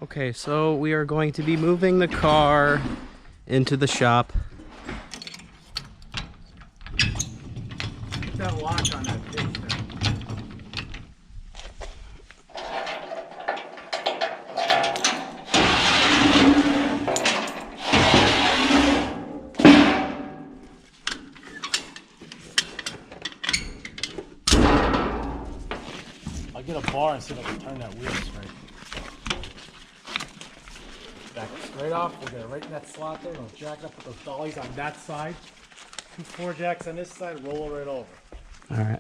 Okay, so we are going to be moving the car into the shop. Put that lock on that pitch there. I'll get a bar and see if I can turn that wheel straight. Back straight off, we'll get it right in that slot there, and we'll jack it up with those dollies on that side. 2 4 jacks on this side, roll it right over. All right.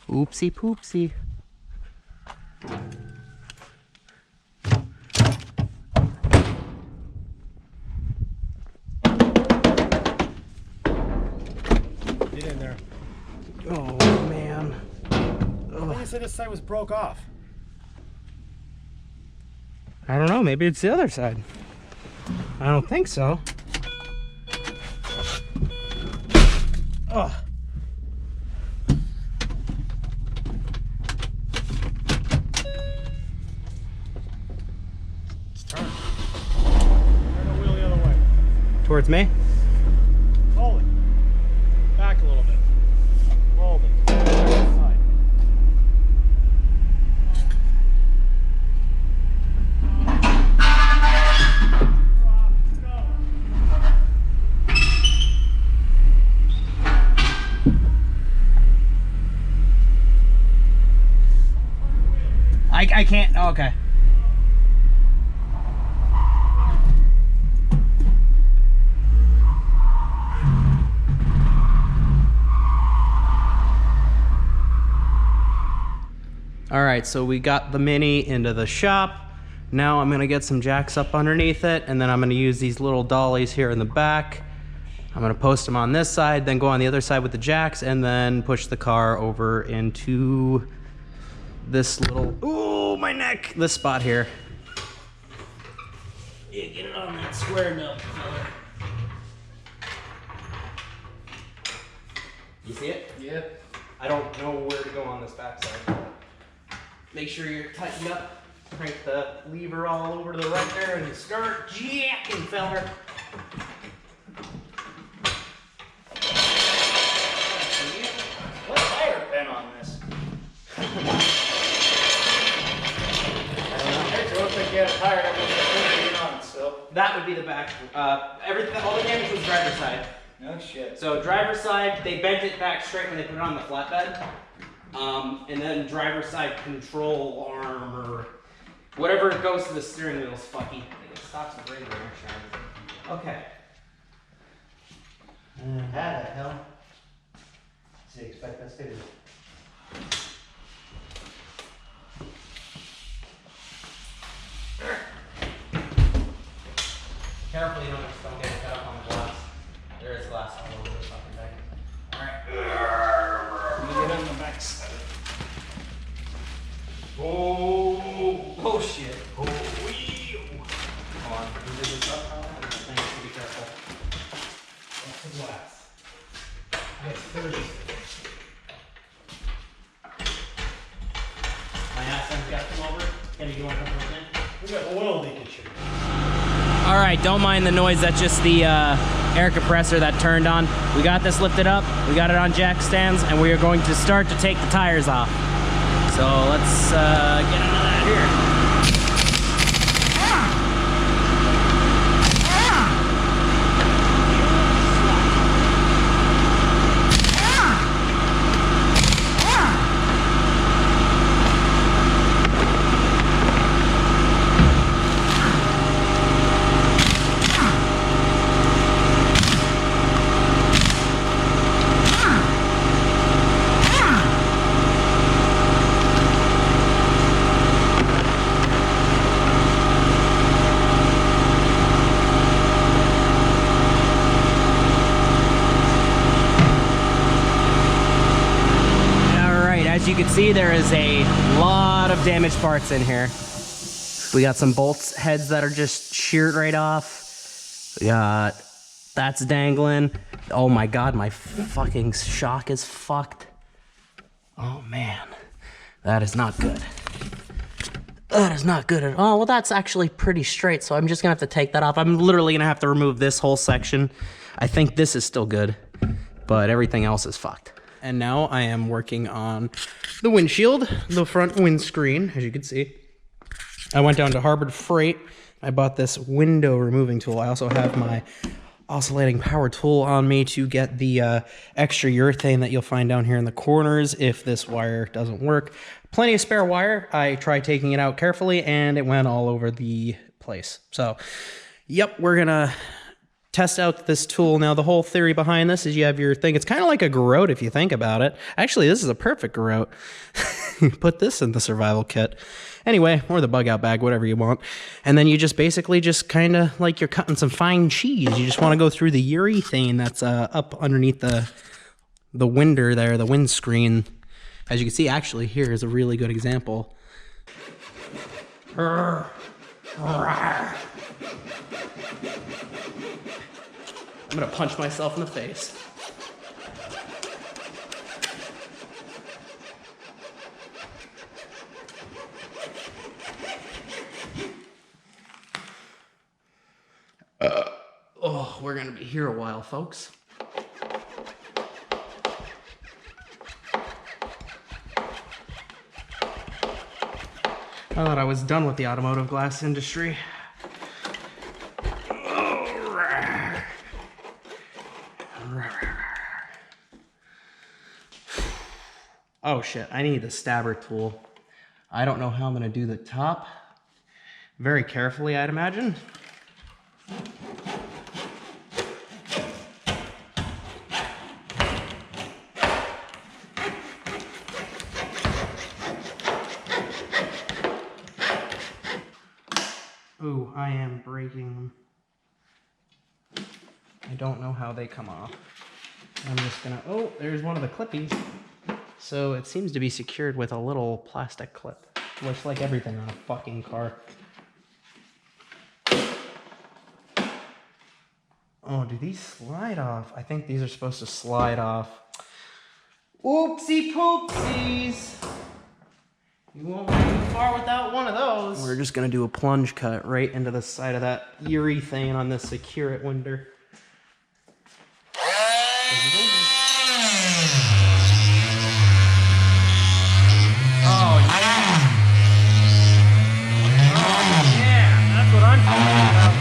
Oopsie poopsie. Get in there. Oh man. Like I said, this side was broke off. I don't know, maybe it's the other side. I don't think so. Ugh. Turn the wheel the other way. Towards me? Hold it. Back a little bit. Hold it. Back to the side. Go. I can't. Oh, okay. All right, so we got the Mini into the shop. Now I'm gonna get some jacks up underneath it, and then I'm gonna use these little dollies here in the back. I'm gonna post them on this side, then go on the other side with the jacks, and then push the car over into this little, ooh, my neck, this spot here. Yeah, get it on that square nub, fella. You see it? Yeah. I don't know where to go on this backside. Make sure you're tightened up. Crank the lever all over to the right there and start jacking, fella. What tire been on this? I don't think you had a tire that was on it still. That would be the back. Everything, all the damage was driver's side. No shit. So driver's side, they bent it back straight when they put it on the flatbed. And then driver's side control arm or whatever goes to the steering wheel is fucky. I think it stops the brake actually. Okay. How the hell? So you expect us to do? Careful you don't get cut up on the glass. There is glass all over the fucking thing. Alright. Let me get on the back side. Oh shit. Oh, wee. Come on. You did this up, thanks, be careful. That's the glass. Yes, 30. My ass ends got come over. Kenny, you want to come in? We got oil leakage here. All right, don't mind the noise. That's just the air compressor that turned on. We got this lifted up. We got it on jack stands, and we are going to start to take the tires off. So let's get into that here. see, there is a lot of damaged parts in here. We got some bolts heads that are just sheared right off. We got, that's dangling. Oh my God, my fucking shock is fucked. Oh man, that is not good. That is not good at all. Well, that's actually pretty straight, so I'm just gonna have to take that off. I'm literally gonna have to remove this whole section. I think this is still good, but everything else is fucked. And now I am working on the windshield, the front windscreen, as you can see. I went down to Harbor Freight. I bought this window removing tool. I also have my oscillating power tool on me to get the extra urethane that you'll find down here in the corners if this wire doesn't work. Plenty of spare wire. I tried taking it out carefully and it went all over the place. So, yep, we're gonna test out this tool. Now, the whole theory behind this is you have your thing. It's kind of like a garrote if you think about it. Actually, this is a perfect garrote. Put this in the survival kit. Anyway, or the bug out bag, whatever you want. And then you just basically just kind of like you're cutting some fine cheese. You just want to go through the urethane that's up underneath the winder there, the windscreen. As you can see, actually, here is a really good example. I'm gonna punch myself in the face. Oh, we're gonna be here a while, folks. I thought I was done with the automotive glass industry. Oh shit, I need the stabber tool. I don't know how I'm gonna do the top. Very carefully, I'd imagine. Ooh, I am breaking them. I don't know how they come off. I'm just gonna, oh, there's one of the clippies. So it seems to be secured with a little plastic clip. Looks like everything on a fucking car. Oh, do these slide off? I think these are supposed to slide off. Oopsie poopsies. You won't go too far without one of those. We're just gonna do a plunge cut right into the side of that urethane on this Secure It winder. Oh yeah! Oh yeah! That's what I'm talking about.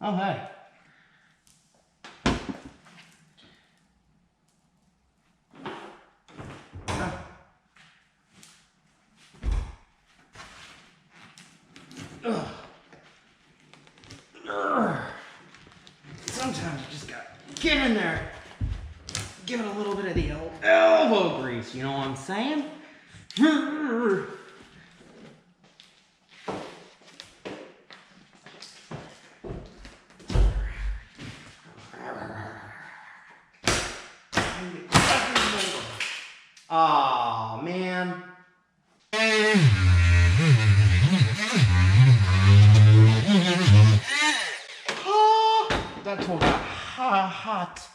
Oh, hey. Sometimes you just gotta get in there, give it a little bit of the elbow grease, you know what I'm saying? Aw, man. That tool got hot.